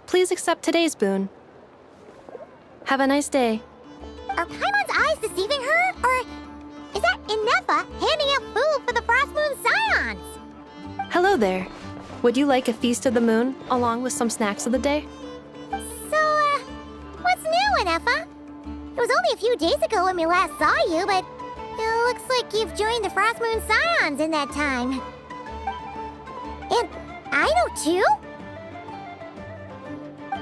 Please accept today's boon. Have a nice day. Are Paimon's eyes deceiving her? Or is that Inefa handing out food for the Frost Moon Scions? Hello there. Would you like a feast of the moon, along with some snacks of the day? So, what's new, Inefa? It was only a few days ago when we last saw you, but it looks like you've joined the Frost Moon Scions in that time. And I know too?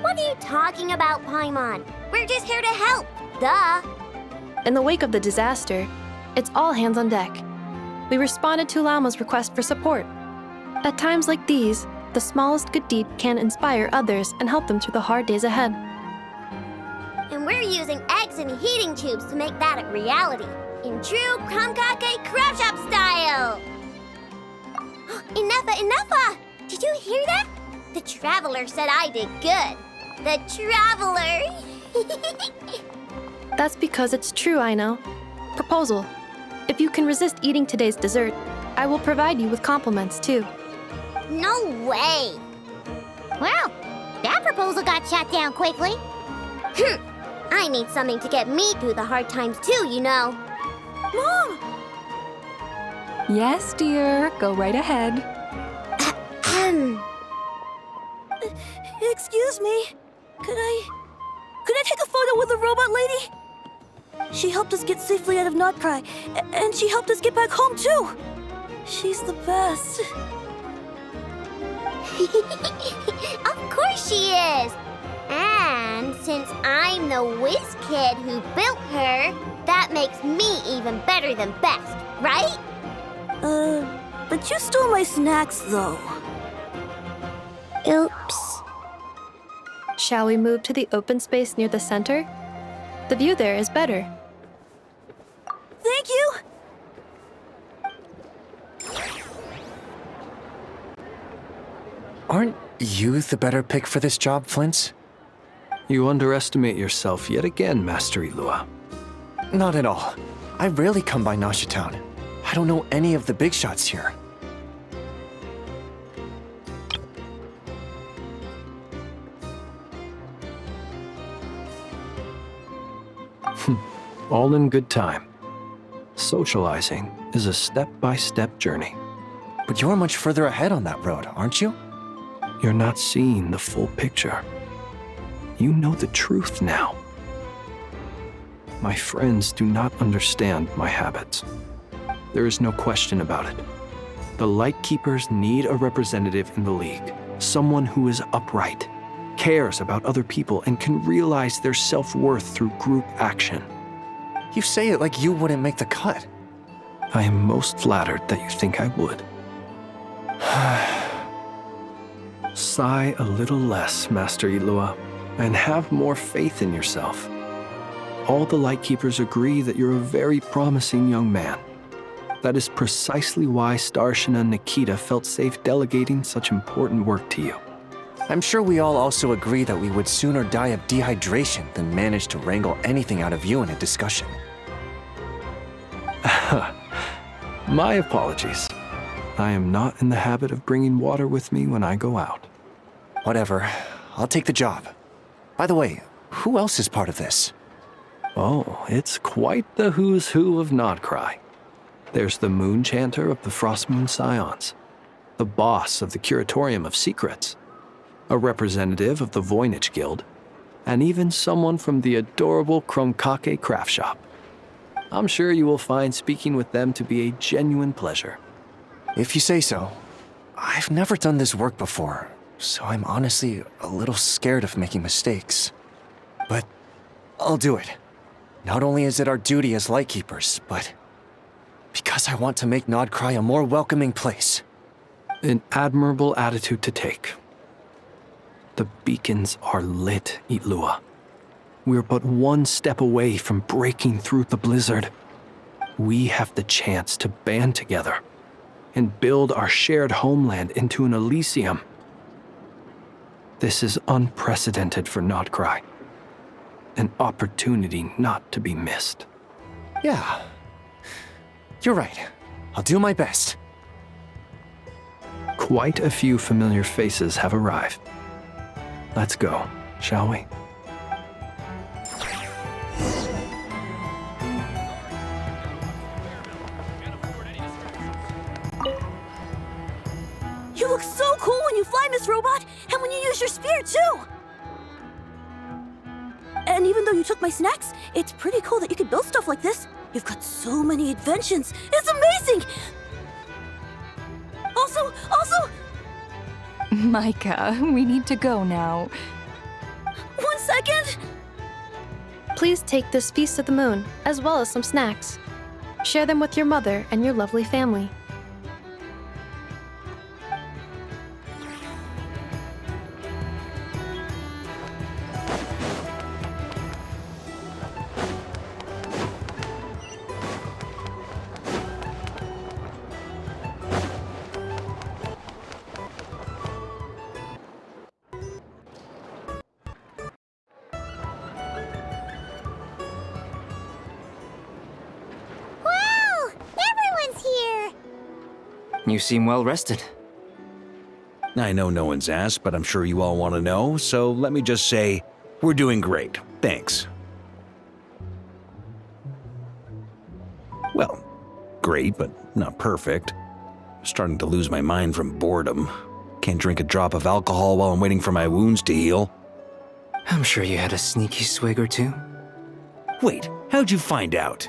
What are you talking about, Paimon? We're just here to help, duh. In the wake of the disaster, it's all hands on deck. We responded to Lama's request for support. At times like these, the smallest good deed can inspire others and help them through the hard days ahead. And we're using eggs and heating tubes to make that a reality, in true Krumkake craft shop style! Enough! Did you hear that? The Traveler said I did good. The Traveler! That's because it's true, I know. Proposal. If you can resist eating today's dessert, I will provide you with compliments, too. No way! Well, that proposal got shot down quickly. I need something to get me through the hard times too, you know. Mom! Yes, dear. Go right ahead. Excuse me. Could I take a photo with the robot lady? She helped us get safely out of Notcry, and she helped us get back home too. She's the best. Of course she is! And since I'm the whiz kid who built her, that makes me even better than best, right? But you stole my snacks, though. Oops. Shall we move to the open space near the center? The view there is better. Thank you! Aren't you the better pick for this job, Flint? You underestimate yourself yet again, Master Ilua. Not at all. I rarely come by Nasha Town. I don't know any of the big shots here. All in good time. Socializing is a step-by-step journey. But you're much further ahead on that road, aren't you? You're not seeing the full picture. You know the truth now. My friends do not understand my habits. There is no question about it. The Lightkeepers need a representative in the League. Someone who is upright, cares about other people, and can realize their self-worth through group action. You say it like you wouldn't make the cut. I am most flattered that you think I would. Sigh a little less, Master Ilua, and have more faith in yourself. All the Lightkeepers agree that you're a very promising young man. That is precisely why Starshina and Nikita felt safe delegating such important work to you. I'm sure we all also agree that we would sooner die of dehydration than manage to wrangle anything out of you in a discussion. My apologies. I am not in the habit of bringing water with me when I go out. Whatever. I'll take the job. By the way, who else is part of this? Oh, it's quite the who's who of Nodcry. There's the Moon Chanter of the Frost Moon Scions, the boss of the Curatorium of Secrets, a representative of the Voynich Guild, and even someone from the adorable Krumkake craft shop. I'm sure you will find speaking with them to be a genuine pleasure. If you say so. I've never done this work before, so I'm honestly a little scared of making mistakes. But I'll do it. Not only is it our duty as Lightkeepers, but because I want to make Nodcry a more welcoming place. An admirable attitude to take. The beacons are lit, Ilua. We're but one step away from breaking through the blizzard. We have the chance to band together and build our shared homeland into an Elysium. This is unprecedented for Nodcry. An opportunity not to be missed. Yeah. You're right. I'll do my best. Quite a few familiar faces have arrived. Let's go, shall we? You look so cool when you fly, Miss Robot, and when you use your spear, too! And even though you took my snacks, it's pretty cool that you can build stuff like this. You've got so many inventions. It's amazing! Also, Micah, we need to go now. 1 second! Please take this feast of the moon, as well as some snacks. Share them with your mother and your lovely family. Wow! Everyone's here! You seem well rested. I know no one's asked, but I'm sure you all want to know, so let me just say, we're doing great. Thanks. Well, great, but not perfect. Starting to lose my mind from boredom. Can't drink a drop of alcohol while I'm waiting for my wounds to heal. I'm sure you had a sneaky swig or two. Wait, how'd you find out?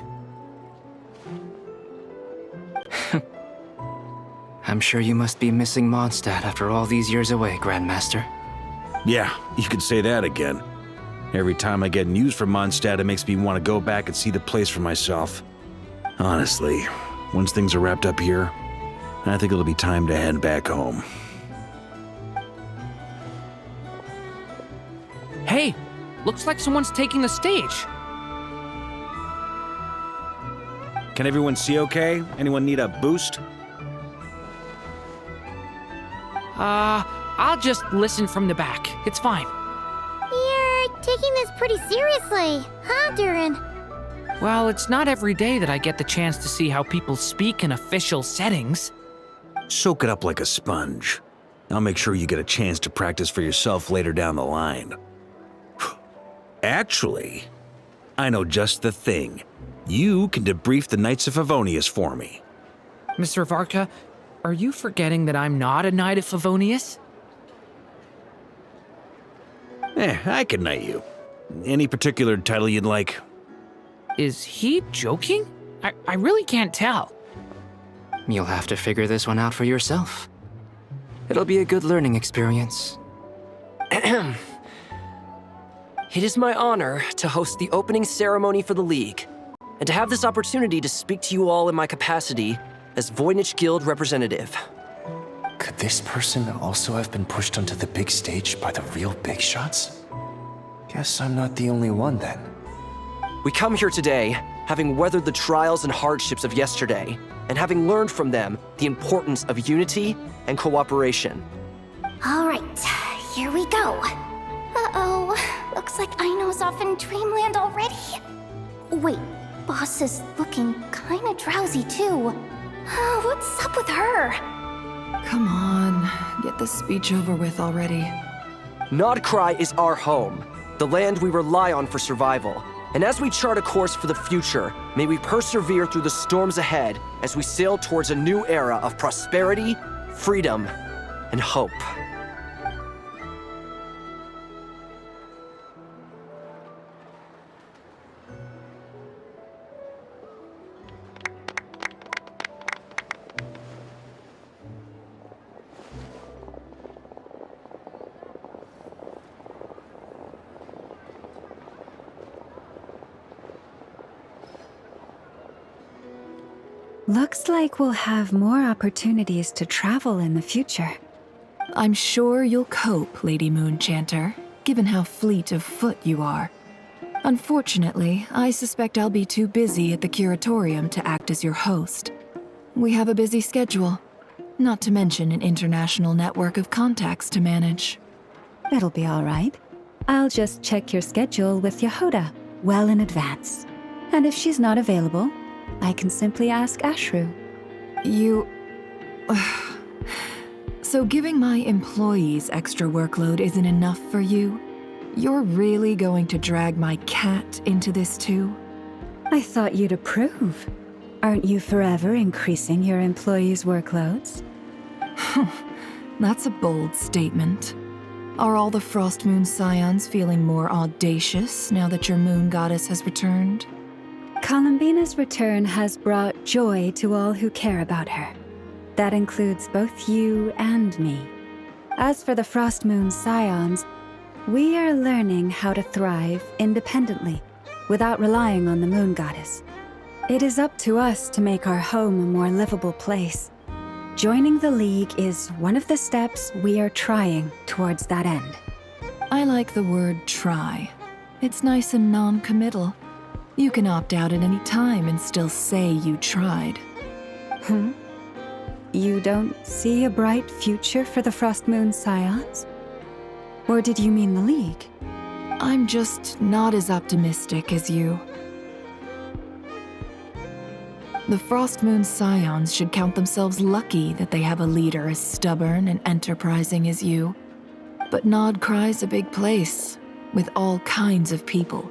I'm sure you must be missing Mondstadt after all these years away, Grandmaster. Yeah, you could say that again. Every time I get news from Mondstadt, it makes me want to go back and see the place for myself. Honestly, once things are wrapped up here, I think it'll be time to head back home. Hey, looks like someone's taking the stage. Can everyone see okay? Anyone need a boost? I'll just listen from the back. It's fine. You're taking this pretty seriously, huh, Durin? Well, it's not every day that I get the chance to see how people speak in official settings. Soak it up like a sponge. I'll make sure you get a chance to practice for yourself later down the line. Actually, I know just the thing. You can debrief the Knights of Favonius for me. Mr. Varka, are you forgetting that I'm not a Knight of Favonius? I can knight you. Any particular title you'd like? Is he joking? I really can't tell. You'll have to figure this one out for yourself. It'll be a good learning experience. It is my honor to host the opening ceremony for the League, and to have this opportunity to speak to you all in my capacity as Voynich Guild representative. Could this person also have been pushed onto the big stage by the real big shots? Guess I'm not the only one then. We come here today, having weathered the trials and hardships of yesterday, and having learned from them the importance of unity and cooperation. All right, here we go. Uh-oh, looks like Aino's off in Dreamland already. Wait, Boss is looking kinda drowsy too. What's up with her? Come on, get this speech over with already. Nodcry is our home, the land we rely on for survival. And as we chart a course for the future, may we persevere through the storms ahead as we sail towards a new era of prosperity, freedom, and hope. Looks like we'll have more opportunities to travel in the future. I'm sure you'll cope, Lady Moonchanter, given how fleet of foot you are. Unfortunately, I suspect I'll be too busy at the curatorium to act as your host. We have a busy schedule, not to mention an international network of contacts to manage. That'll be all right. I'll just check your schedule with Yehoda well in advance. And if she's not available, I can simply ask Ashru. You... So giving my employees extra workload isn't enough for you? You're really going to drag my cat into this too? I thought you'd approve. Aren't you forever increasing your employees' workloads? That's a bold statement. Are all the Frost Moon Scions feeling more audacious now that your moon goddess has returned? Columbina's return has brought joy to all who care about her. That includes both you and me. As for the Frost Moon Scions, we are learning how to thrive independently, without relying on the moon goddess. It is up to us to make our home a more livable place. Joining the League is one of the steps we are trying towards that end. I like the word try. It's nice and non-committal. You can opt out at any time and still say you tried. You don't see a bright future for the Frost Moon Scions? Or did you mean the League? I'm just not as optimistic as you. The Frost Moon Scions should count themselves lucky that they have a leader as stubborn and enterprising as you. But Nodcry's a big place, with all kinds of people.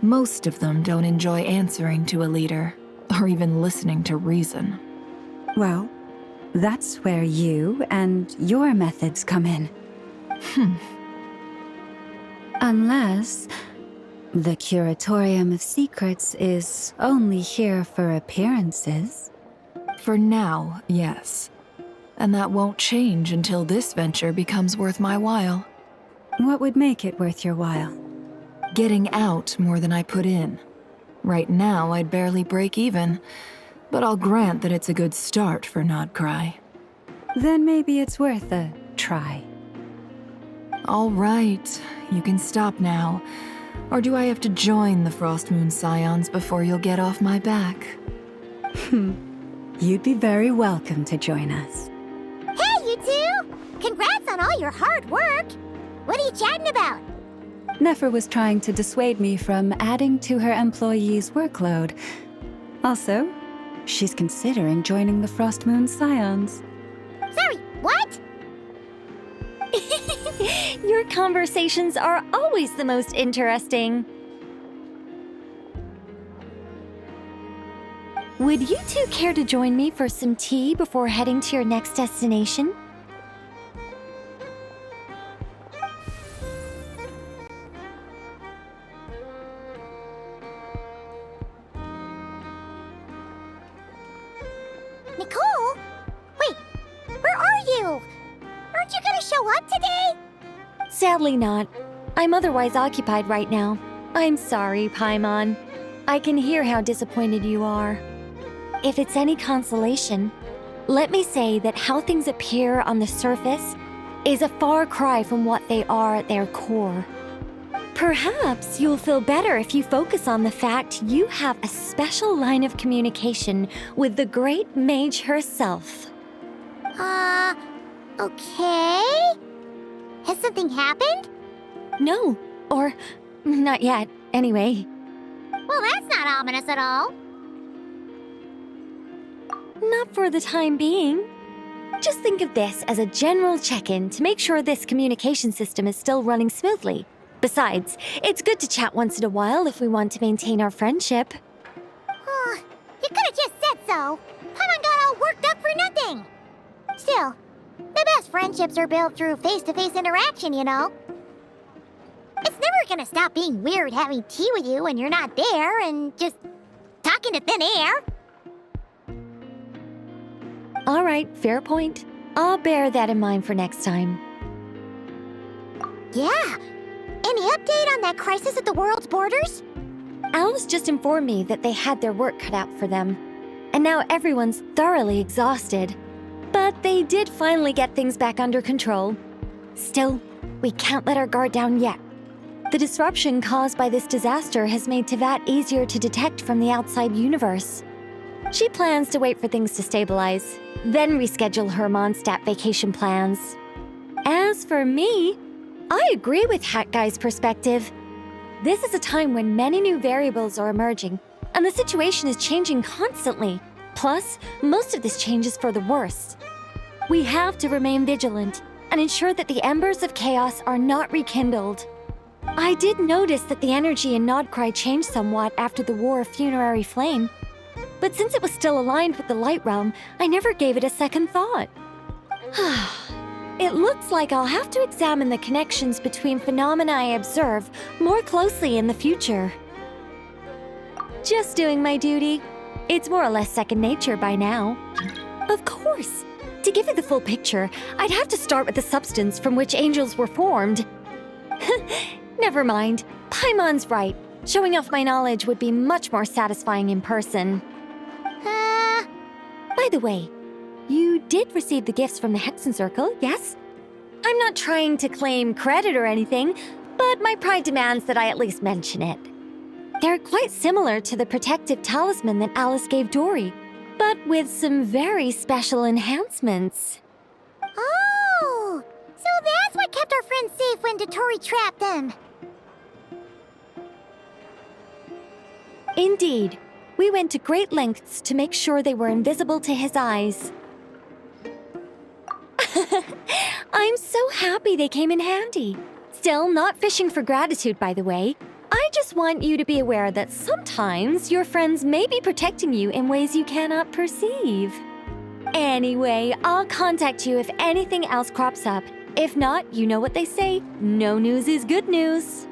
Most of them don't enjoy answering to a leader, or even listening to reason. Well, that's where you and your methods come in. Unless the Curatorium of Secrets is only here for appearances. For now, yes. And that won't change until this venture becomes worth my while. What would make it worth your while? Getting out more than I put in. Right now, I'd barely break even, but I'll grant that it's a good start for Nodcry. Then maybe it's worth a try. All right, you can stop now. Or do I have to join the Frost Moon Scions before you'll get off my back? You'd be very welcome to join us. Hey, you two! Congrats on all your hard work! What are you chatting about? Nefer was trying to dissuade me from adding to her employees' workload. Also, she's considering joining the Frost Moon Scions. Sorry, what? Your conversations are always the most interesting. Would you two care to join me for some tea before heading to your next destination? Nicole? Wait, where are you? Aren't you gonna show up today? Sadly not. I'm otherwise occupied right now. I'm sorry, Paimon. I can hear how disappointed you are. If it's any consolation, let me say that how things appear on the surface is a far cry from what they are at their core. Perhaps you'll feel better if you focus on the fact you have a special line of communication with the great mage herself. Okay? Has something happened? No, or not yet, anyway. Well, that's not ominous at all. Not for the time being. Just think of this as a general check-in to make sure this communication system is still running smoothly. Besides, it's good to chat once in a while if we want to maintain our friendship. You could have just said so. Paimon got all worked up for nothing. Still, the best friendships are built through face-to-face interaction, you know. It's never gonna stop being weird having tea with you when you're not there and just talking to thin air. All right, fair point. I'll bear that in mind for next time. Yeah. Any update on that crisis at the world's borders? Alice just informed me that they had their work cut out for them. And now everyone's thoroughly exhausted. But they did finally get things back under control. Still, we can't let our guard down yet. The disruption caused by this disaster has made Teyvat easier to detect from the outside universe. She plans to wait for things to stabilize, then reschedule her Mondstadt vacation plans. As for me, I agree with Hat Guy's perspective. This is a time when many new variables are emerging, and the situation is changing constantly. Plus, most of this change is for the worse. We have to remain vigilant and ensure that the embers of chaos are not rekindled. I did notice that the energy in Nodcry changed somewhat after the War of Funerary Flame, but since it was still aligned with the Light Realm, I never gave it a second thought. It looks like I'll have to examine the connections between phenomena I observe more closely in the future. Just doing my duty. It's more or less second nature by now. Of course! To give you the full picture, I'd have to start with the substance from which angels were formed. Never mind. Paimon's right. Showing off my knowledge would be much more satisfying in person. By the way, you did receive the gifts from the Hexen Circle, yes? I'm not trying to claim credit or anything, but my pride demands that I at least mention it. They're quite similar to the protective talisman that Alice gave Dory, but with some very special enhancements. Oh! So that's what kept our friends safe when Dotori trapped them. Indeed. We went to great lengths to make sure they were invisible to his eyes. I'm so happy they came in handy. Still, not fishing for gratitude, by the way. I just want you to be aware that sometimes your friends may be protecting you in ways you cannot perceive. Anyway, I'll contact you if anything else crops up. If not, you know what they say, no news is good news.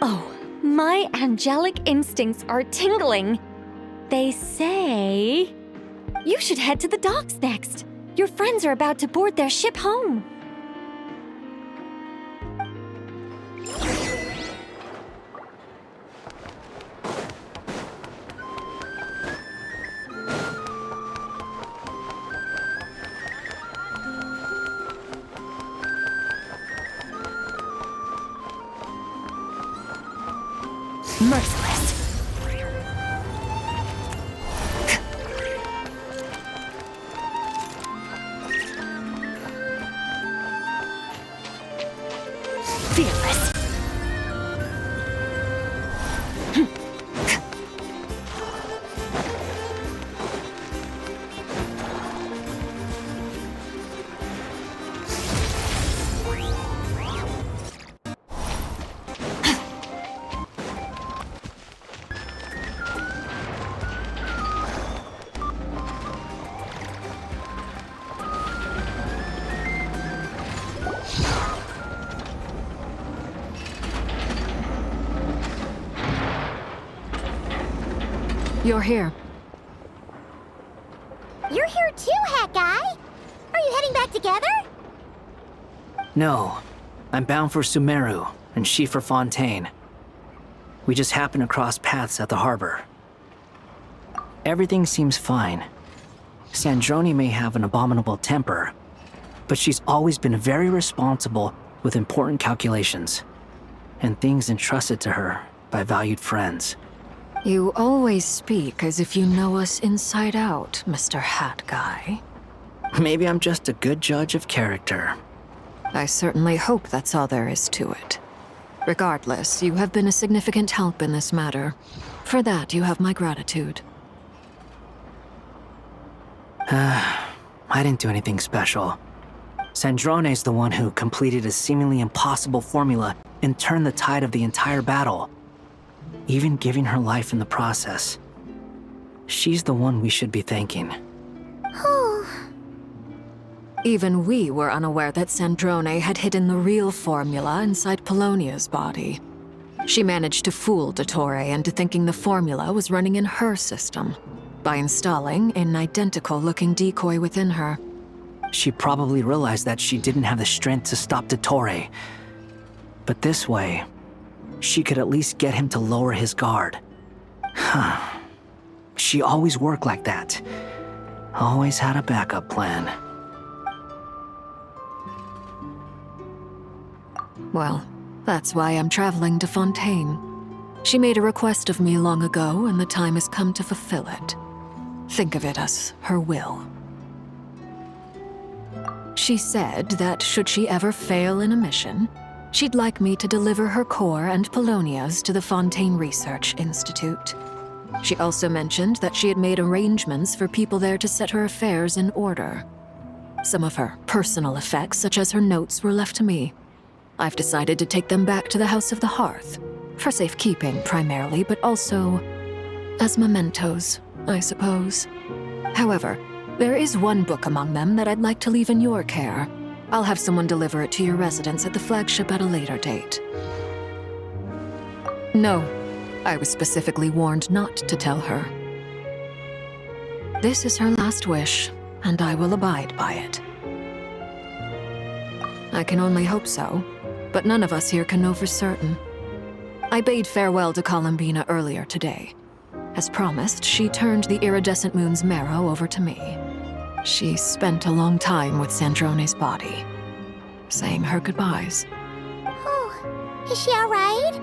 Oh, my angelic instincts are tingling. They say you should head to the docks next. Your friends are about to board their ship home. Merciless. Fearless. You're here. You're here too, Hat Guy! Are you heading back together? No. I'm bound for Sumeru, and she for Fontaine. We just happened to cross paths at the harbor. Everything seems fine. Sandrone may have an abominable temper, but she's always been very responsible with important calculations, and things entrusted to her by valued friends. You always speak as if you know us inside out, Mr. Hat Guy. Maybe I'm just a good judge of character. I certainly hope that's all there is to it. Regardless, you have been a significant help in this matter. For that, you have my gratitude. I didn't do anything special. Sandrone's the one who completed a seemingly impossible formula and turned the tide of the entire battle, even giving her life in the process. She's the one we should be thanking. Even we were unaware that Sandrone had hidden the real formula inside Polonia's body. She managed to fool Dottore into thinking the formula was running in her system by installing an identical-looking decoy within her. She probably realized that she didn't have the strength to stop Dottore. But this way, she could at least get him to lower his guard. She always worked like that. Always had a backup plan. Well, that's why I'm traveling to Fontaine. She made a request of me long ago, and the time has come to fulfill it. Think of it as her will. She said that should she ever fail in a mission, she'd like me to deliver her core and Polonia's to the Fontaine Research Institute. She also mentioned that she had made arrangements for people there to set her affairs in order. Some of her personal effects, such as her notes, were left to me. I've decided to take them back to the House of the Hearth, for safekeeping primarily, but also as mementos, I suppose. However, there is one book among them that I'd like to leave in your care. I'll have someone deliver it to your residence at the flagship at a later date. No, I was specifically warned not to tell her. This is her last wish, and I will abide by it. I can only hope so, but none of us here can know for certain. I bade farewell to Columbina earlier today. As promised, she turned the iridescent moon's marrow over to me. She spent a long time with Sandrone's body, saying her goodbyes. Oh, is she alright?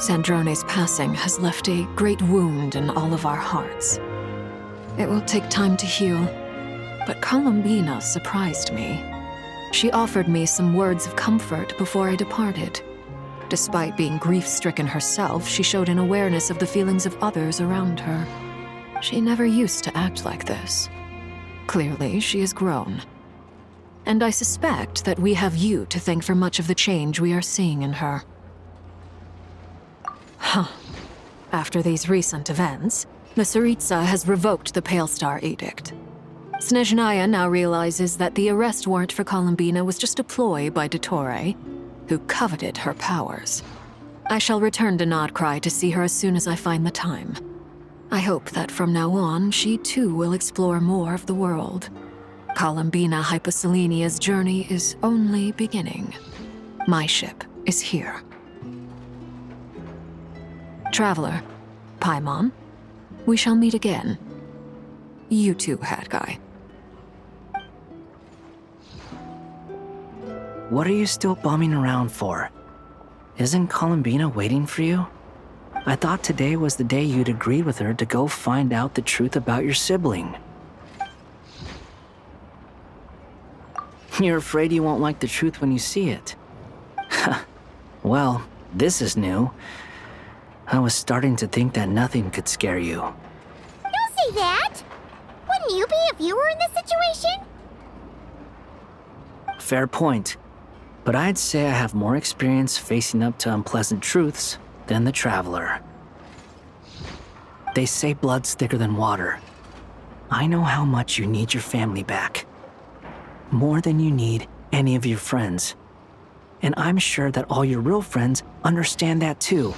Sandrone's passing has left a great wound in all of our hearts. It will take time to heal, but Columbina surprised me. She offered me some words of comfort before I departed. Despite being grief-stricken herself, she showed an awareness of the feelings of others around her. She never used to act like this. Clearly, she has grown. And I suspect that we have you to thank for much of the change we are seeing in her. Huh. After these recent events, the Tsaritsa has revoked the Pale Star Edict. Snezhnaya now realizes that the arrest warrant for Columbina was just a ploy by Dottore, who coveted her powers. I shall return to Nodcry to see her as soon as I find the time. I hope that from now on, she too will explore more of the world. Columbina Hyposelenia's journey is only beginning. My ship is here. Traveler, Paimon, we shall meet again. You too, Hat Guy. What are you still bumming around for? Isn't Columbina waiting for you? I thought today was the day you'd agreed with her to go find out the truth about your sibling. You're afraid you won't like the truth when you see it. Well, this is new. I was starting to think that nothing could scare you. Don't say that! Wouldn't you be if you were in this situation? Fair point. But I'd say I have more experience facing up to unpleasant truths than the Traveler. They say blood's thicker than water. I know how much you need your family back. More than you need any of your friends. And I'm sure that all your real friends understand that too.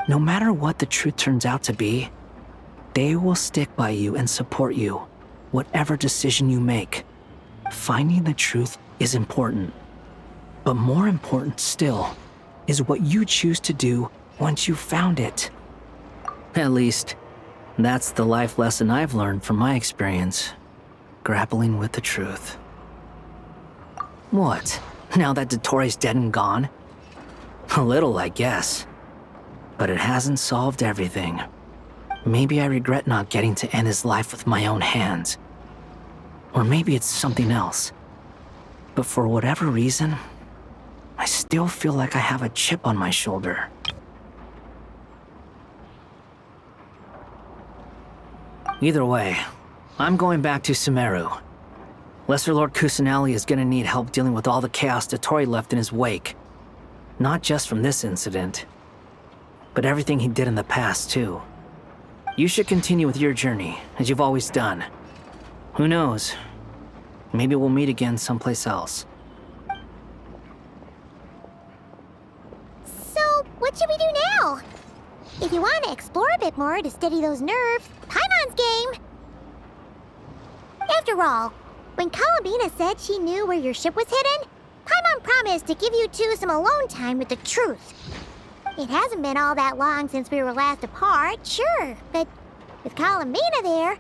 No matter what the truth turns out to be, they will stick by you and support you, whatever decision you make. Finding the truth is important. But more important still is what you choose to do once you've found it. At least, that's the life lesson I've learned from my experience, grappling with the truth. What? Now that Dottore's dead and gone? A little, I guess. But it hasn't solved everything. Maybe I regret not getting to end his life with my own hands. Or maybe it's something else. But for whatever reason, I still feel like I have a chip on my shoulder. Either way, I'm going back to Sumeru. Lesser Lord Kusanali is gonna need help dealing with all the chaos Dottore left in his wake. Not just from this incident, but everything he did in the past, too. You should continue with your journey, as you've always done. Who knows? Maybe we'll meet again someplace else. So, what should we do now? If you want to explore a bit more to steady those nerves, Paimon's game! After all, when Columbina said she knew where your ship was hidden, Paimon promised to give you two some alone time with the truth. It hasn't been all that long since we were last apart, sure, but with Columbina there,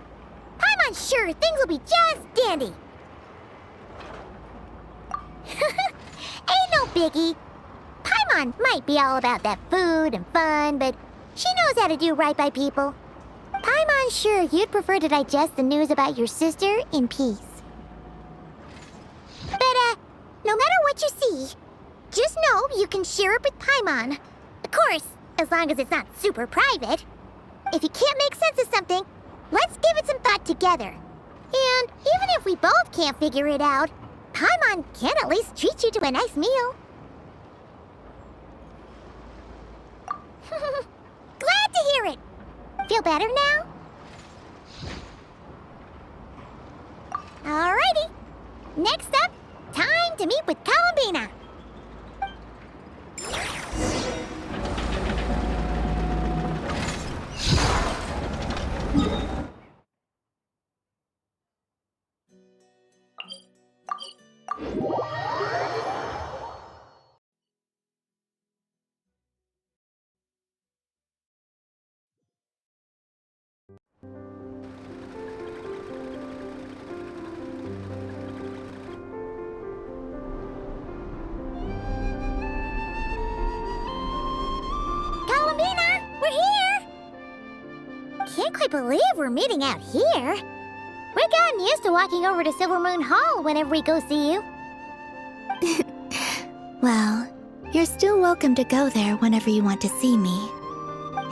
Paimon's sure things will be just dandy. Ain't no biggie. Paimon might be all about that food and fun, but she knows how to do right by people. Paimon's sure you'd prefer to digest the news about your sister in peace. But, no matter what you see, just know you can share it with Paimon. Of course, as long as it's not super private. If you can't make sense of something, let's give it some thought together. And even if we both can't figure it out, Paimon can at least treat you to a nice meal. Glad to hear it. Feel better now? Alrighty. Next up, time to meet with Columbina. Columbina, we're here! Can't quite believe we're meeting out here. We've gotten used to walking over to Silver Moon Hall whenever we go see you. Well, you're still welcome to go there whenever you want to see me.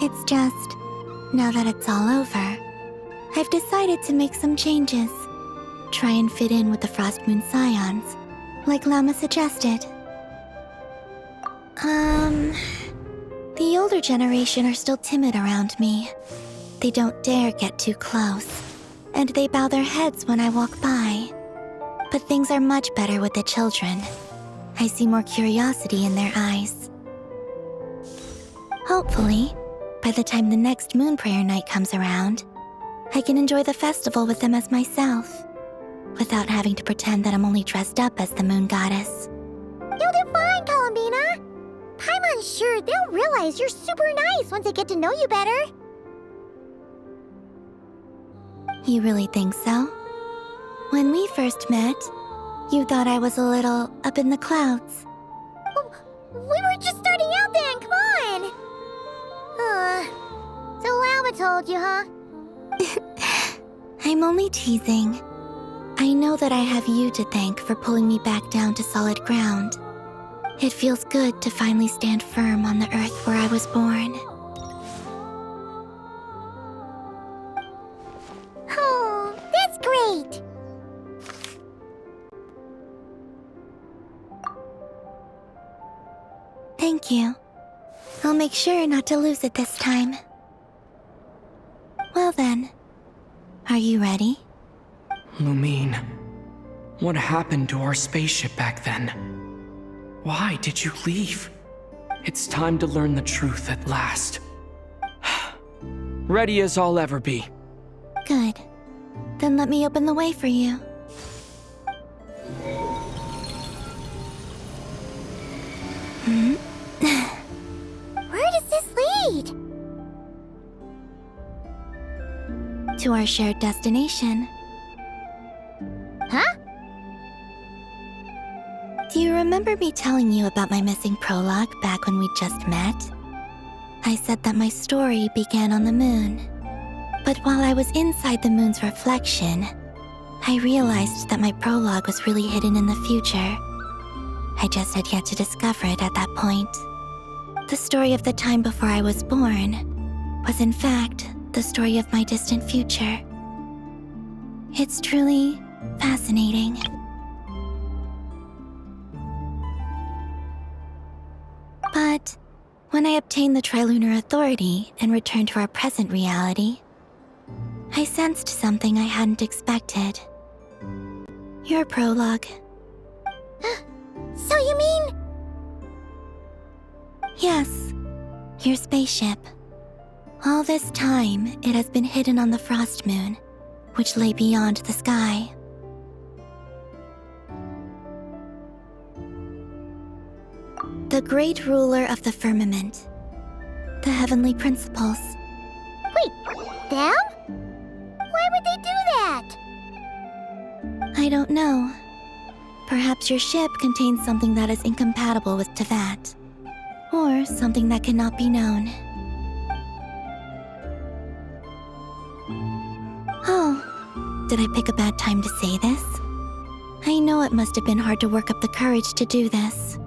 It's just, now that it's all over, I've decided to make some changes. Try and fit in with the Frost Moon Scions, like Llama suggested. The older generation are still timid around me. They don't dare get too close, and they bow their heads when I walk by. But things are much better with the children. I see more curiosity in their eyes. Hopefully, by the time the next Moon Prayer Night comes around, I can enjoy the festival with them as myself, without having to pretend that I'm only dressed up as the Moon Goddess. You'll do fine, Columbina. Paimon's sure they'll realize you're super nice once they get to know you better. You really think so? When we first met, you thought I was a little up in the clouds. We were just starting out then, come on! So Llama told you, huh? I'm only teasing. I know that I have you to thank for pulling me back down to solid ground. It feels good to finally stand firm on the earth where I was born. Oh, that's great! Thank you. I'll make sure not to lose it this time. Well then, are you ready? Lumine, what happened to our spaceship back then? Why did you leave? It's time to learn the truth at last. Ready as I'll ever be. Good. Then let me open the way for you. Where does this lead? To our shared destination. Huh? Do you remember me telling you about my missing prologue back when we just met? I said that my story began on the moon. But while I was inside the moon's reflection, I realized that my prologue was really hidden in the future. I just had yet to discover it at that point. The story of the time before I was born was in fact the story of my distant future. It's truly fascinating. But when I obtained the Trilunar Authority and returned to our present reality, I sensed something I hadn't expected. Your prologue. So you mean... Yes, your spaceship. All this time, it has been hidden on the Frost Moon, which lay beyond the sky. The great ruler of the firmament. The heavenly principles. Wait, them? Why would they do that? I don't know. Perhaps your ship contains something that is incompatible with Teyvat. Or something that cannot be known. Oh, did I pick a bad time to say this? I know it must have been hard to work up the courage to do this.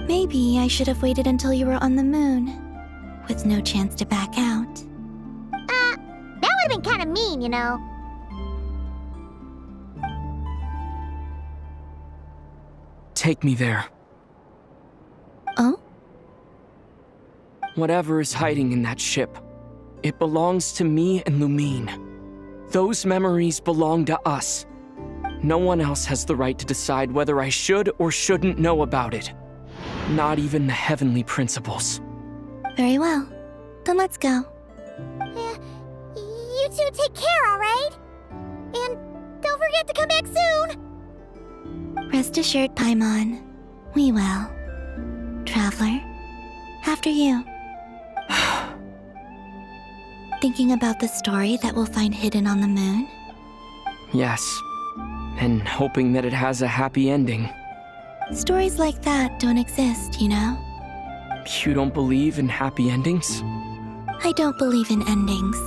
Maybe I should have waited until you were on the moon, with no chance to back out. That would have been kind of mean, you know. take me there. Oh? Whatever is hiding in that ship, it belongs to me and Lumine. Those memories belong to us. No one else has the right to decide whether I should or shouldn't know about it. Not even the heavenly principles. Very well. Then let's go. You two take care, alright? And don't forget to come back soon! Rest assured, Paimon. We will. Traveler, after you. Thinking about the story that we'll find hidden on the moon? Yes, and hoping that it has a happy ending. Stories like that don't exist, you know? You don't believe in happy endings? I don't believe in endings.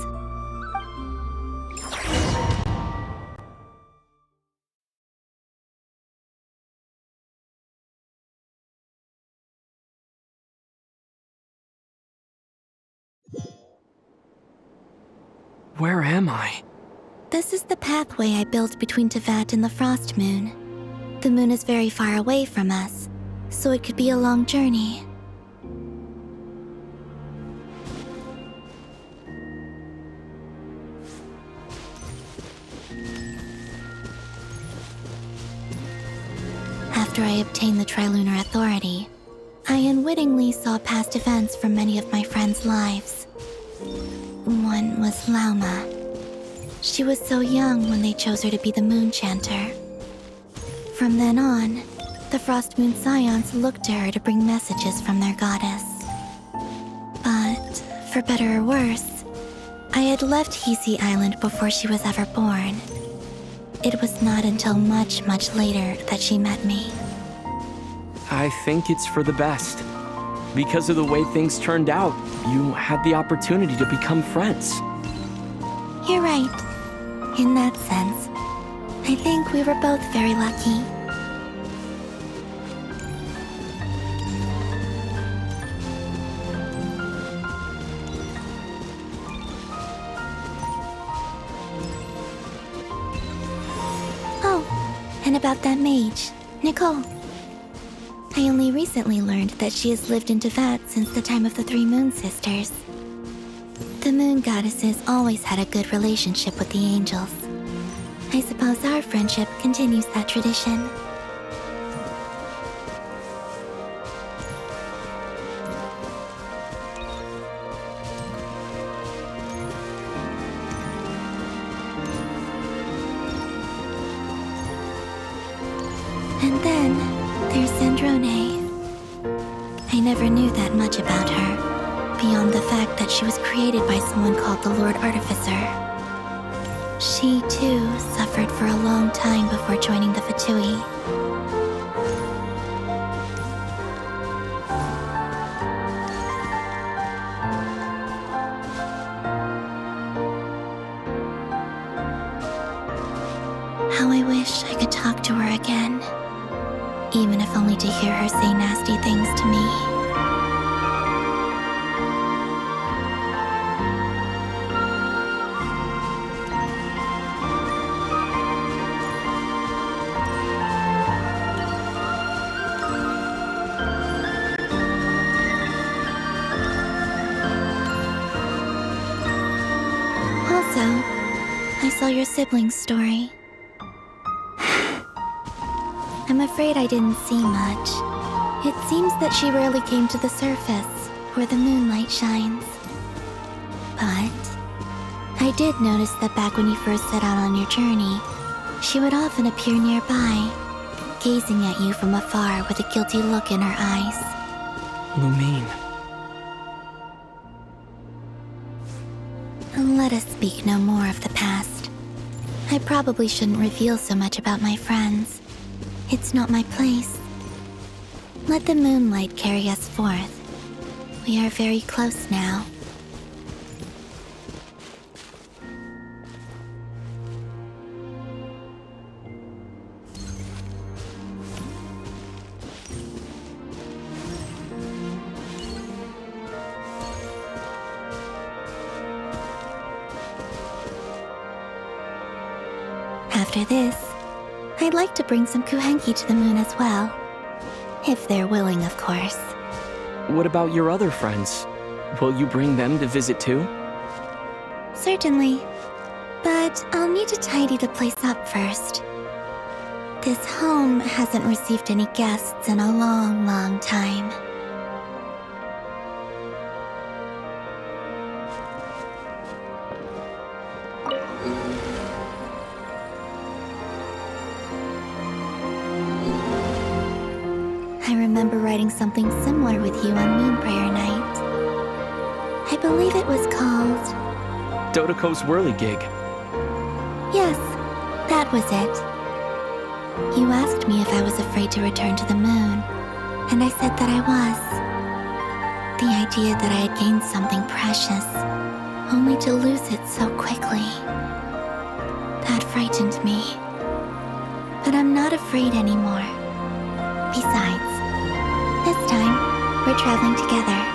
Where am I? This is the pathway I built between Teyvat and the Frost Moon. The moon is very far away from us, so it could be a long journey. After I obtained the Trilunar Authority, I unwittingly saw past events from many of my friends' lives. One was Lauma. She was so young when they chose her to be the Moon Chanter. From then on, the Frost Moon Scions looked to her to bring messages from their goddess. But, for better or worse, I had left Hisi Island before she was ever born. It was not until much, much later that she met me. I think it's for the best. Because of the way things turned out, you had the opportunity to become friends. You're right. In that sense, I think we were both very lucky. Oh, and about that mage, Nicole. I only recently learned that she has lived in Teyvat since the time of the Three Moon Sisters. The Moon Goddesses always had a good relationship with the angels. I suppose our friendship continues that tradition. And then, there's Sandrone. I never knew that much about her, beyond the fact that she was created by someone called the Lord Artificer. She, too, suffered for a long time before joining the VIII. How I wish I could talk to her again, even if only to hear her say nasty things to me. I saw your sibling's story. I'm afraid I didn't see much. It seems that she rarely came to the surface, where the moonlight shines. But I did notice that back when you first set out on your journey, she would often appear nearby, gazing at you from afar with a guilty look in her eyes. Lumine. Let us speak no more of the past. I probably shouldn't reveal so much about my friends. It's not my place. Let the moonlight carry us forth. We are very close now. After this, I'd like to bring some kuhenki to the moon as well. If they're willing, of course. What about your other friends? Will you bring them to visit too? Certainly. But I'll need to tidy the place up first. This home hasn't received any guests in a long, long time. I remember writing something similar with you on Moon Prayer Night. I believe it was called... Dodoko's whirligig. Yes, that was it. You asked me if I was afraid to return to the moon, and I said that I was. The idea that I had gained something precious, only to lose it so quickly. That frightened me. But I'm not afraid anymore. Besides, this time, we're traveling together.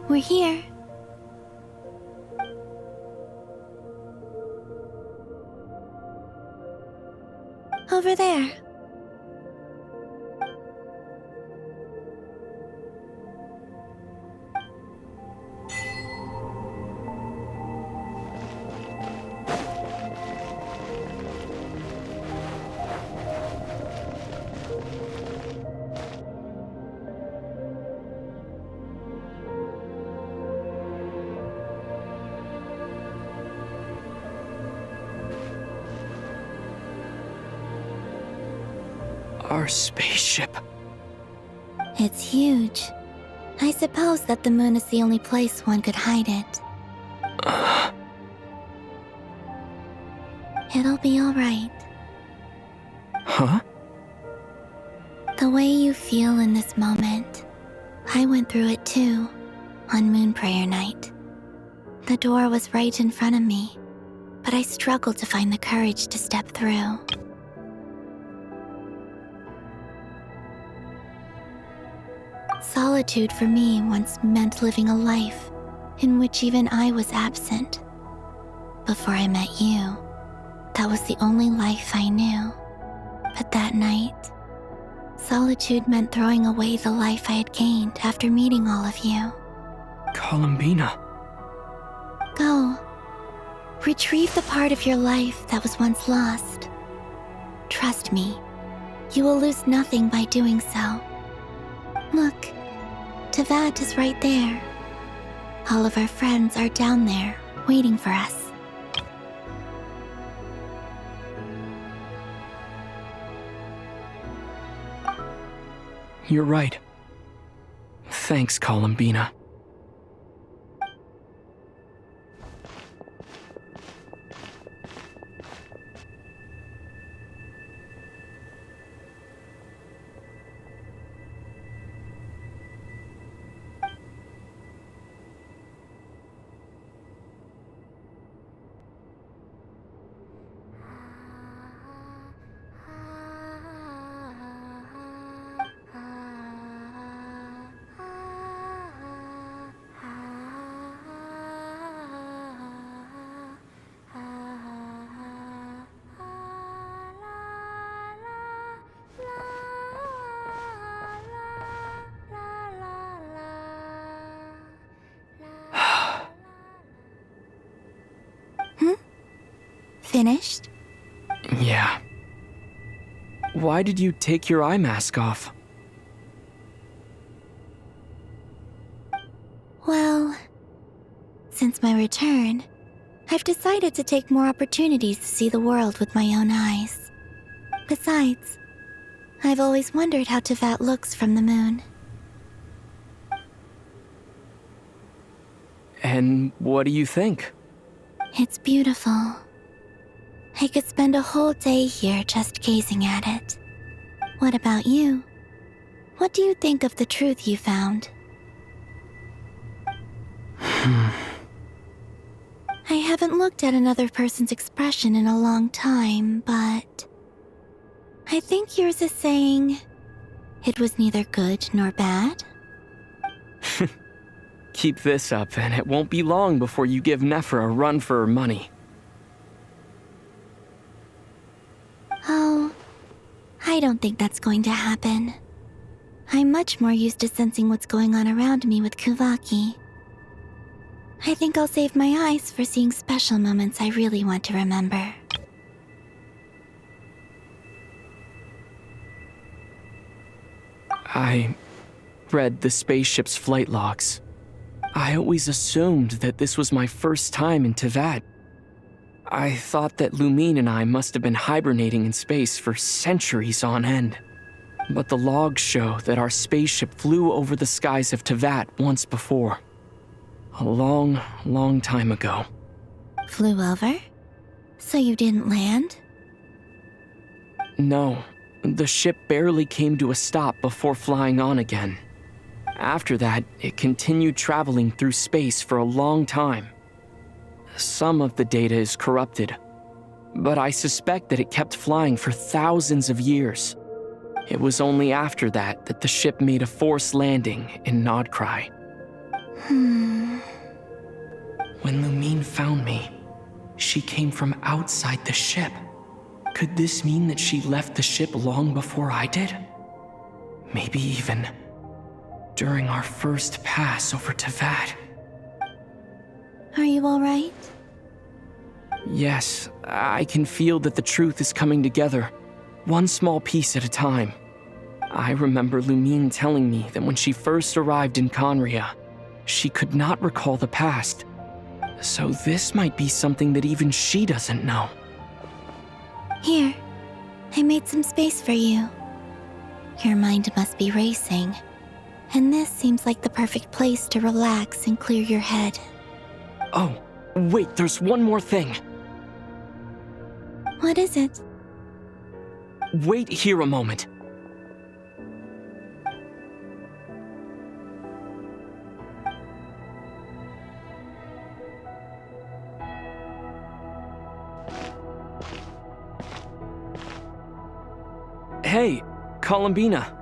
We're here. Over there. Our spaceship. It's huge. I suppose that the moon is the only place one could hide it. It'll be all right. Huh? The way you feel in this moment, I went through it too, on Moon Prayer Night. The door was right in front of me, but I struggled to find the courage to step through. Solitude for me once meant living a life in which even I was absent. Before I met you, that was the only life I knew. But that night, solitude meant throwing away the life I had gained after meeting all of you. Columbina. Go. Retrieve the part of your life that was once lost. Trust me, you will lose nothing by doing so. Look, Teyvat is right there. All of our friends are down there, waiting for us. You're right. Thanks, Columbina. Finished? Yeah. Why did you take your eye mask off? Well, since my return, I've decided to take more opportunities to see the world with my own eyes. Besides, I've always wondered how Teyvat looks from the moon. And what do you think? It's beautiful. I could spend a whole day here just gazing at it. What about you? What do you think of the truth you found? I haven't looked at another person's expression in a long time, but I think yours is saying it was neither good nor bad. Keep this up, and it won't be long before you give Nephra a run for her money. Oh, I don't think that's going to happen. I'm much more used to sensing what's going on around me with Kuvaki. I think I'll save my eyes for seeing special moments I really want to remember. I read the spaceship's flight logs. I always assumed that this was my first time in Teyvat. I thought that Lumine and I must have been hibernating in space for centuries on end. But the logs show that our spaceship flew over the skies of Teyvat once before. A long, long time ago. Flew over? So you didn't land? No, the ship barely came to a stop before flying on again. After that, it continued traveling through space for a long time. Some of the data is corrupted, but I suspect that it kept flying for thousands of years. It was only after that that the ship made a forced landing in Nodcry. When Lumine found me, she came from outside the ship. Could this mean that she left the ship long before I did? Maybe even during our first pass over Teyvat. Are you alright? Yes, I can feel that the truth is coming together, one small piece at a time. I remember Lumine telling me that when she first arrived in Conria, she could not recall the past. So this might be something that even she doesn't know. Here, I made some space for you. Your mind must be racing, and this seems like the perfect place to relax and clear your head. Oh, wait, there's one more thing. What is it? Wait here a moment. Hey, Columbina.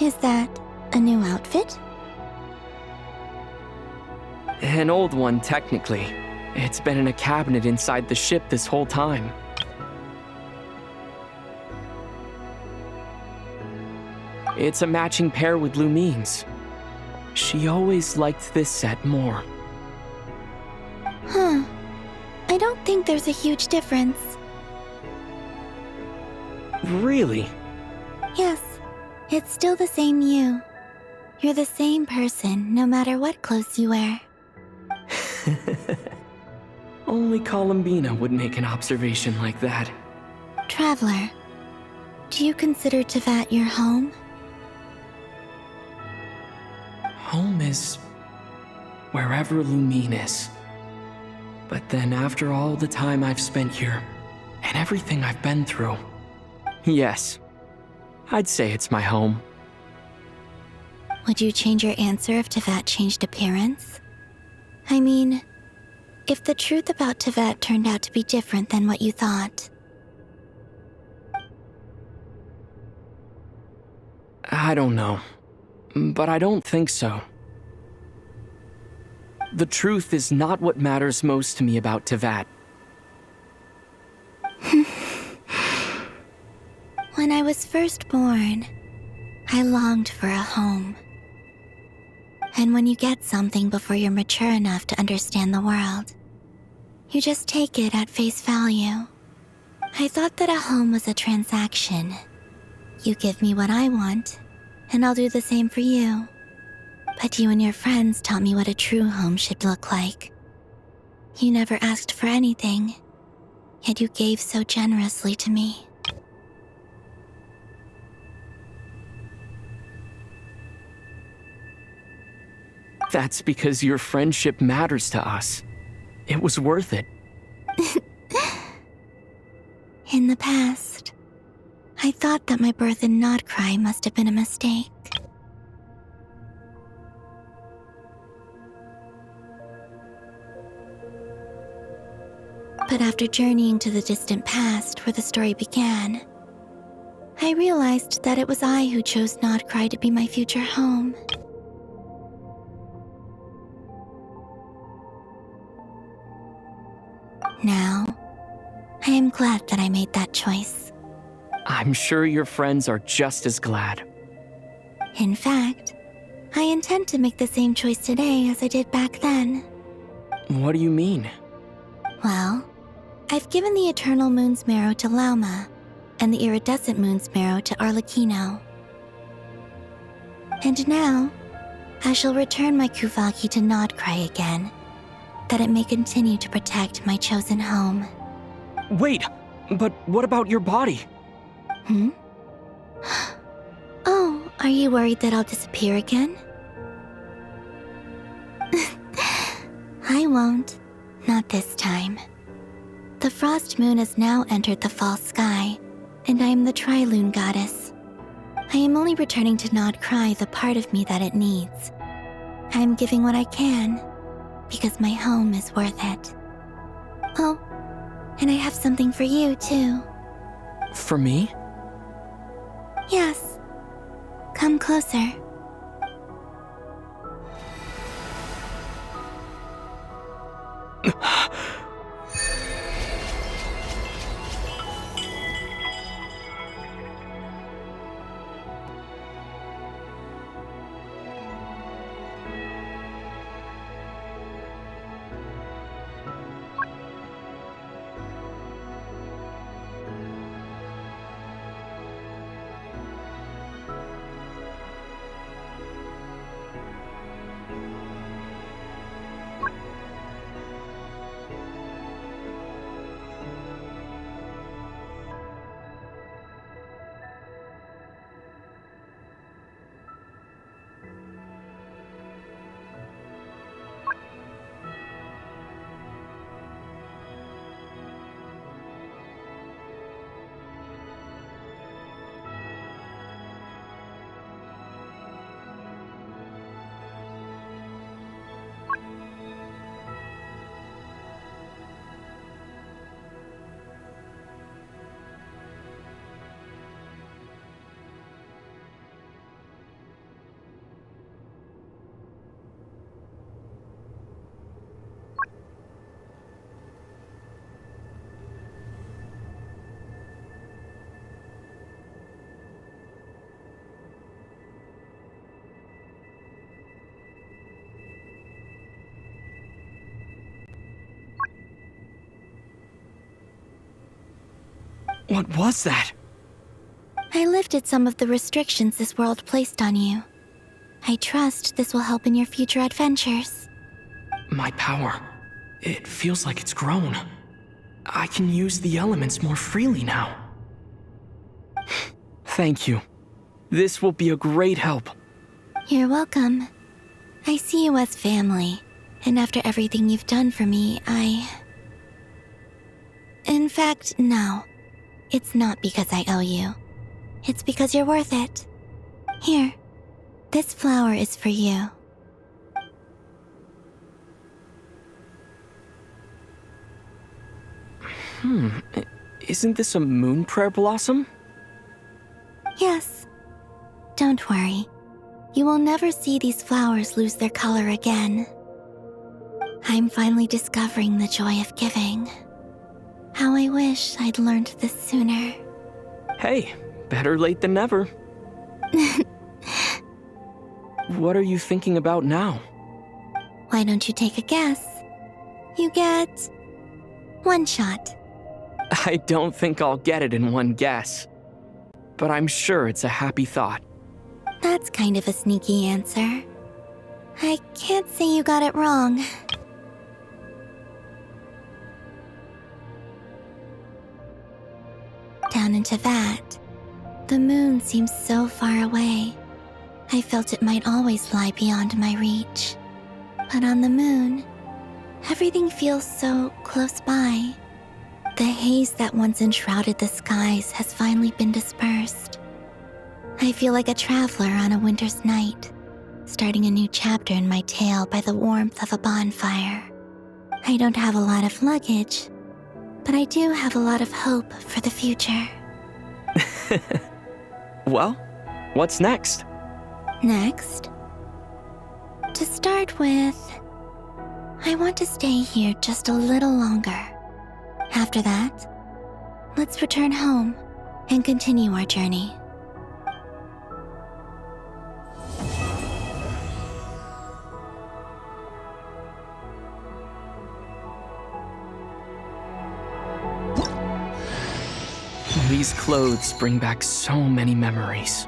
Is that a new outfit? An old one, technically. It's been in a cabinet inside the ship this whole time. It's a matching pair with Lumine's. She always liked this set more. Huh. I don't think there's a huge difference. Really? Yes, it's still the same you. You're the same person, no matter what clothes you wear. Only Columbina would make an observation like that. Traveler, do you consider Teyvat your home? Home is wherever Lumine is. But then after all the time I've spent here, and everything I've been through, yes, I'd say it's my home. Would you change your answer if Teyvat changed appearance? I mean, if the truth about Teyvat turned out to be different than what you thought. I don't know, but I don't think so. The truth is not what matters most to me about Teyvat. When I was first born, I longed for a home. And when you get something before you're mature enough to understand the world, you just take it at face value. I thought that a home was a transaction. You give me what I want, and I'll do the same for you. But you and your friends taught me what a true home should look like. You never asked for anything, yet you gave so generously to me. That's because your friendship matters to us. It was worth it. In the past, I thought that my birth in Nodcry must have been a mistake. But after journeying to the distant past where the story began, I realized that it was I who chose Nodcry to be my future home. Now, I am glad that I made that choice. I'm sure your friends are just as glad. In fact, I intend to make the same choice today as I did back then. What do you mean? Well, I've given the Eternal Moon's marrow to Lauma, and the Iridescent Moon's marrow to Arlecchino. And now, I shall return my Kuvagi to Nodcry again, that it may continue to protect my chosen home. Wait, but what about your body? Oh, are you worried that I'll disappear again? I won't. Not this time. The Frost Moon has now entered the false sky, and I am the Trilune Goddess. I am only returning to Nodcry the part of me that it needs. I am giving what I can, because my home is worth it. Oh, and I have something for you, too. For me? Yes. Come closer. What was that? I lifted some of the restrictions this world placed on you. I trust this will help in your future adventures. My power. It feels like it's grown. I can use the elements more freely now. Thank you. This will be a great help. You're welcome. I see you as family, and after everything you've done for me, In fact, no. It's not because I owe you. It's because you're worth it. Here, this flower is for you. Isn't this a moon prayer blossom? Yes. Don't worry. You will never see these flowers lose their color again. I'm finally discovering the joy of giving. How I wish I'd learned this sooner. Hey, better late than never. What are you thinking about now? Why don't you take a guess? You get 1 shot. I don't think I'll get it in one guess. But I'm sure it's a happy thought. That's kind of a sneaky answer. I can't say you got it wrong. Down in Teyvat, the moon seems so far away. I felt it might always lie beyond my reach. But on the moon, everything feels so close by. The haze that once enshrouded the skies has finally been dispersed. I feel like a traveler on a winter's night, starting a new chapter in my tale by the warmth of a bonfire. I don't have a lot of luggage, but I do have a lot of hope for the future. Well, what's next? Next? To start with, I want to stay here just a little longer. After that, let's return home and continue our journey. These clothes bring back so many memories.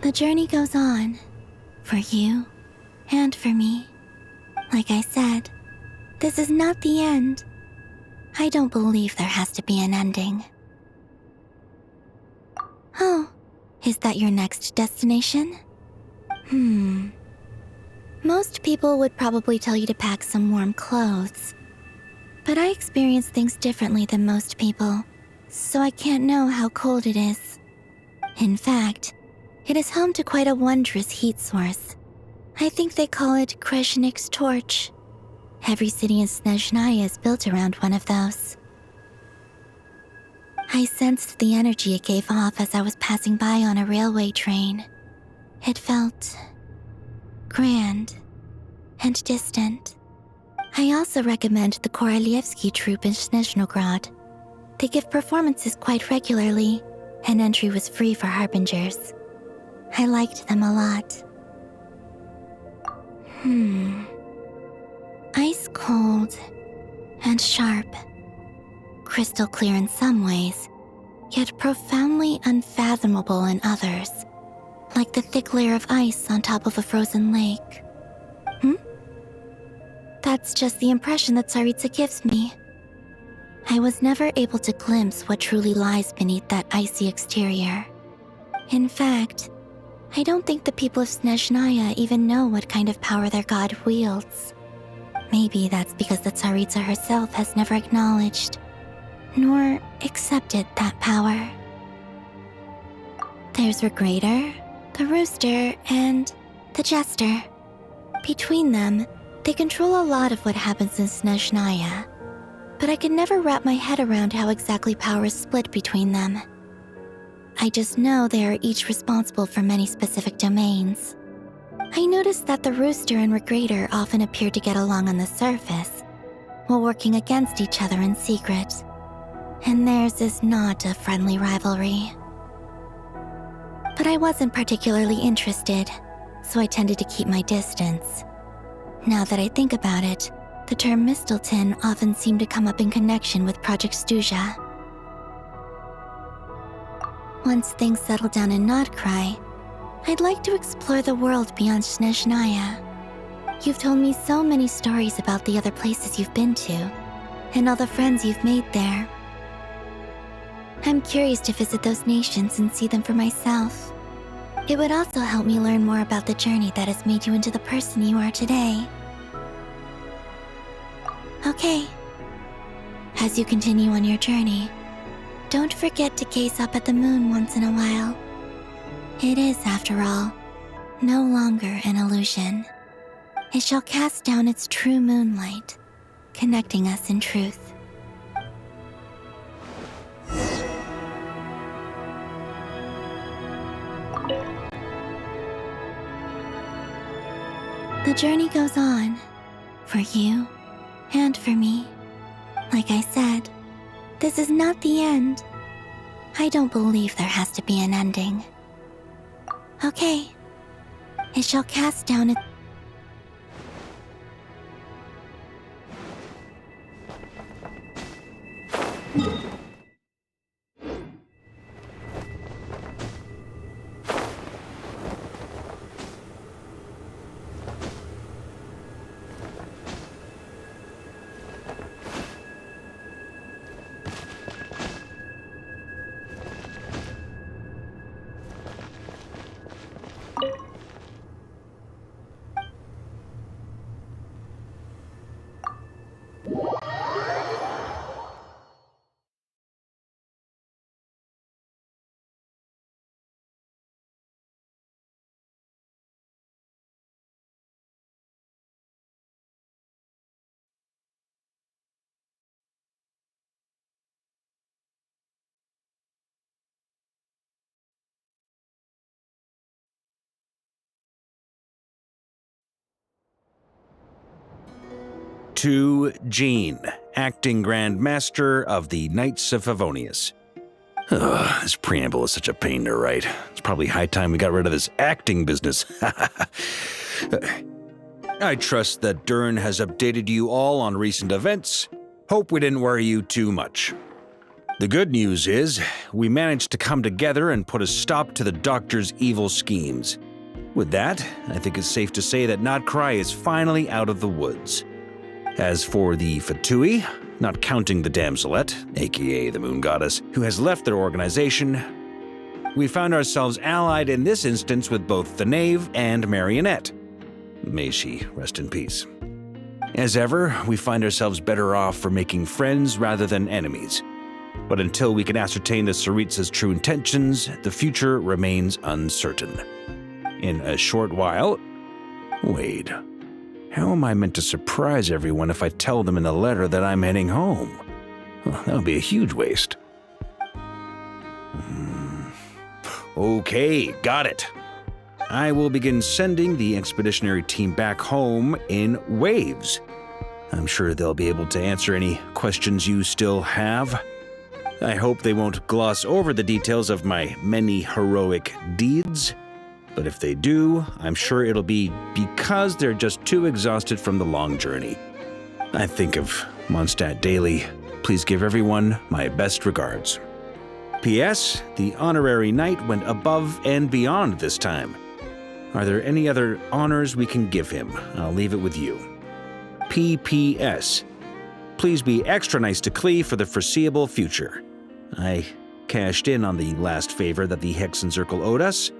The journey goes on, for you and for me. Like I said, this is not the end. I don't believe there has to be an ending. Oh, is that your next destination? Most people would probably tell you to pack some warm clothes. But I experience things differently than most people, so I can't know how cold it is. In fact, it is home to quite a wondrous heat source. I think they call it Kreshnik's torch. Every city in Snezhnaya is built around one of those. I sensed the energy it gave off as I was passing by on a railway train. It felt grand and distant. I also recommend the Korolievsky troupe in Snezhnograd. They give performances quite regularly, and entry was free for harbingers. I liked them a lot. Ice cold and sharp. Crystal clear in some ways, yet profoundly unfathomable in others. Like the thick layer of ice on top of a frozen lake. That's just the impression that Tsaritsa gives me. I was never able to glimpse what truly lies beneath that icy exterior. In fact, I don't think the people of Snezhnaya even know what kind of power their god wields. Maybe that's because the Tsaritsa herself has never acknowledged, nor accepted that power. There's Regrator, the Rooster, and the Jester. Between them, they control a lot of what happens in Snezhnaya, but I could never wrap my head around how exactly power is split between them. I just know they are each responsible for many specific domains. I noticed that the Rooster and Regrator often appear to get along on the surface, while working against each other in secret. And theirs is not a friendly rivalry. But I wasn't particularly interested, so I tended to keep my distance. Now that I think about it, the term Mistelton often seemed to come up in connection with Project Stuja. Once things settle down in Nodcry, I'd like to explore the world beyond Snezhnaya. You've told me so many stories about the other places you've been to, and all the friends you've made there. I'm curious to visit those nations and see them for myself. It would also help me learn more about the journey that has made you into the person you are today. Okay. As you continue on your journey, don't forget to gaze up at the moon once in a while. It is, after all, no longer an illusion. It shall cast down its true moonlight, connecting us in truth. The journey goes on, for you and for me. Like I said, this is not the end. I don't believe there has to be an ending. Okay. It shall cast down its... To Jean, acting Grand Master of the Knights of Favonius. Ugh, this preamble is such a pain to write. It's probably high time we got rid of this acting business. I trust that Dern has updated you all on recent events. Hope we didn't worry you too much. The good news is, we managed to come together and put a stop to the Doctor's evil schemes. With that, I think it's safe to say that Nodcry is finally out of the woods. As for the Fatui, not counting the Damselette, aka the Moon Goddess, who has left their organization, we found ourselves allied in this instance with both the Knave and Marionette. May she rest in peace. As ever, we find ourselves better off for making friends rather than enemies. But until we can ascertain the Tsaritsa's true intentions, the future remains uncertain. In a short while... Wait. How am I meant to surprise everyone if I tell them in the letter that I'm heading home? Well, that would be a huge waste. Okay, got it. I will begin sending the expeditionary team back home in waves. I'm sure they'll be able to answer any questions you still have. I hope they won't gloss over the details of my many heroic deeds. But if they do, I'm sure it'll be because they're just too exhausted from the long journey. I think of Mondstadt daily. Please give everyone my best regards. P.S. The honorary knight went above and beyond this time. Are there any other honors we can give him? I'll leave it with you. P.P.S. Please be extra nice to Klee for the foreseeable future. I cashed in on the last favor that the Hexen Circle owed us,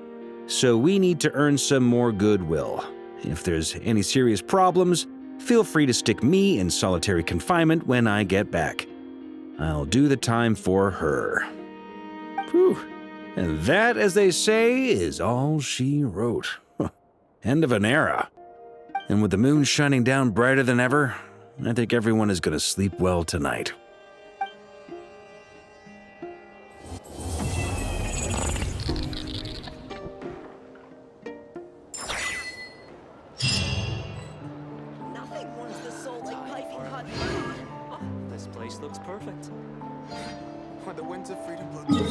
so we need to earn some more goodwill. If there's any serious problems, feel free to stick me in solitary confinement when I get back. I'll do the time for her. Whew. And that, as they say, is all she wrote. End of an era. And with the moon shining down brighter than ever, I think everyone is going to sleep well tonight. This place looks perfect. When the winds of freedom blow through